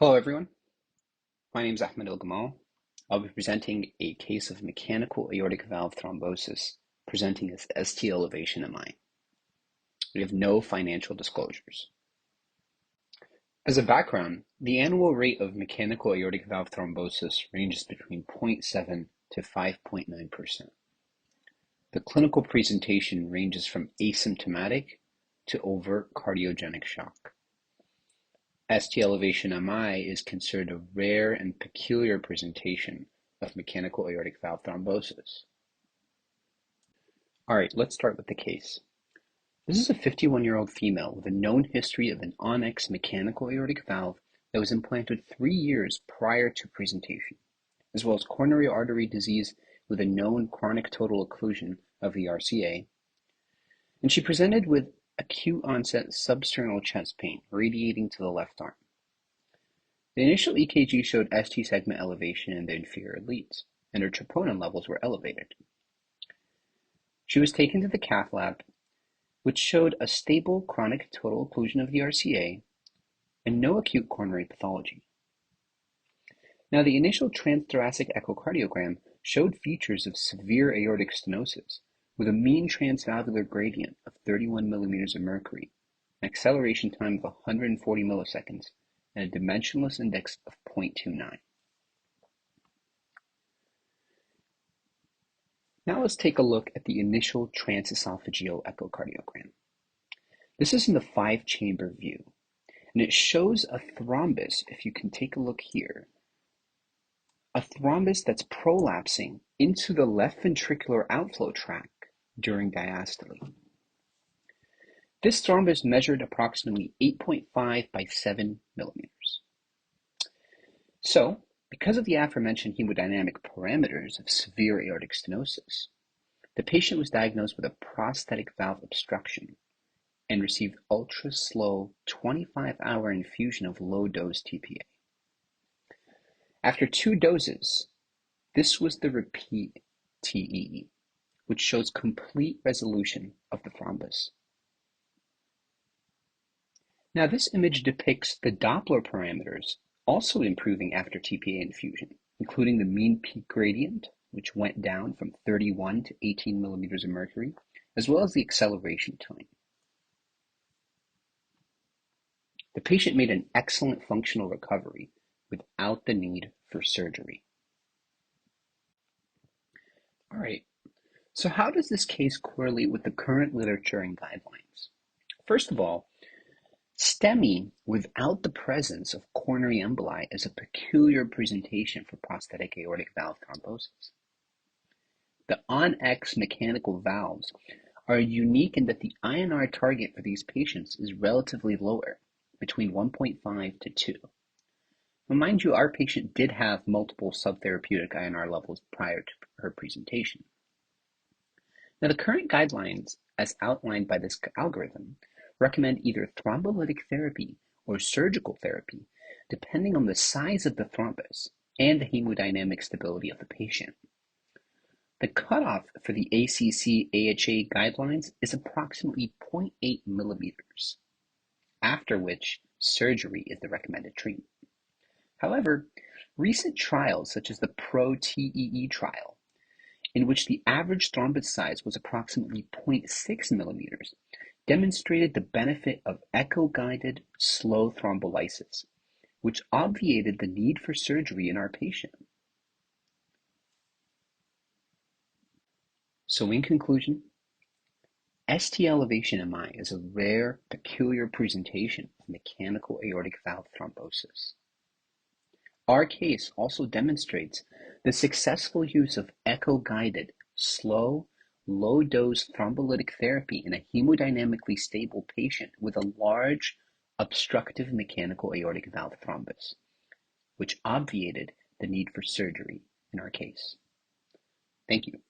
Hello everyone, my name is Ahmed El-Gamal. I'll be presenting a case of mechanical aortic valve thrombosis presenting as ST elevation MI. We have no financial disclosures. As a background, the annual rate of mechanical aortic valve thrombosis ranges between 0.7 to 5.9%. The clinical presentation ranges from asymptomatic to overt cardiogenic shock. ST elevation MI is considered a rare and peculiar presentation of mechanical aortic valve thrombosis. All right, let's start with the case. This is a 51-year-old female with a known history of an on-X mechanical aortic valve that was implanted 3 years prior to presentation, as well as coronary artery disease with a known chronic total occlusion of the RCA. And she presented with acute onset substernal chest pain radiating to the left arm. The initial EKG showed ST segment elevation in the inferior leads, and her troponin levels were elevated. She was taken to the cath lab, which showed a stable chronic total occlusion of the RCA and no acute coronary pathology. Now, the initial transthoracic echocardiogram showed features of severe aortic stenosis with a mean transvalvular gradient of 31 millimeters of mercury, an acceleration time of 140 milliseconds, and a dimensionless index of 0.29. Now let's take a look at the initial transesophageal echocardiogram. This is in the 5-chamber view, and it shows a thrombus, if you can take a look here, a thrombus that's prolapsing into the left ventricular outflow tract during diastole. This thrombus measured approximately 8.5 by 7 millimeters. So, because of the aforementioned hemodynamic parameters of severe aortic stenosis, the patient was diagnosed with a prosthetic valve obstruction and received ultra-slow 25-hour infusion of low-dose TPA. After 2 doses, this was the repeat TEE, which shows complete resolution of the thrombus. Now, this image depicts the Doppler parameters also improving after TPA infusion, including the mean peak gradient, which went down from 31 to 18 millimeters of mercury, as well as the acceleration time. The patient made an excellent functional recovery without the need for surgery. All right, so how does this case correlate with the current literature and guidelines? First of all, STEMI without the presence of coronary emboli is a peculiar presentation for prosthetic aortic valve thrombosis. The on-X mechanical valves are unique in that the INR target for these patients is relatively lower, between 1.5 to 2. Now, mind you, our patient did have multiple subtherapeutic INR levels prior to her presentation. Now, the current guidelines, as outlined by this algorithm, recommend either thrombolytic therapy or surgical therapy, depending on the size of the thrombus and the hemodynamic stability of the patient. The cutoff for the ACC AHA guidelines is approximately 0.8 millimeters, after which surgery is the recommended treatment. However, recent trials such as the PRO-TEE trial, in which the average thrombus size was approximately 0.6 millimeters, demonstrated the benefit of echo-guided slow thrombolysis, which obviated the need for surgery in our patient. So in conclusion, ST elevation MI is a rare, peculiar presentation of mechanical aortic valve thrombosis. Our case also demonstrates the successful use of echo-guided, slow, low-dose thrombolytic therapy in a hemodynamically stable patient with a large obstructive mechanical aortic valve thrombus, which obviated the need for surgery in our case. Thank you.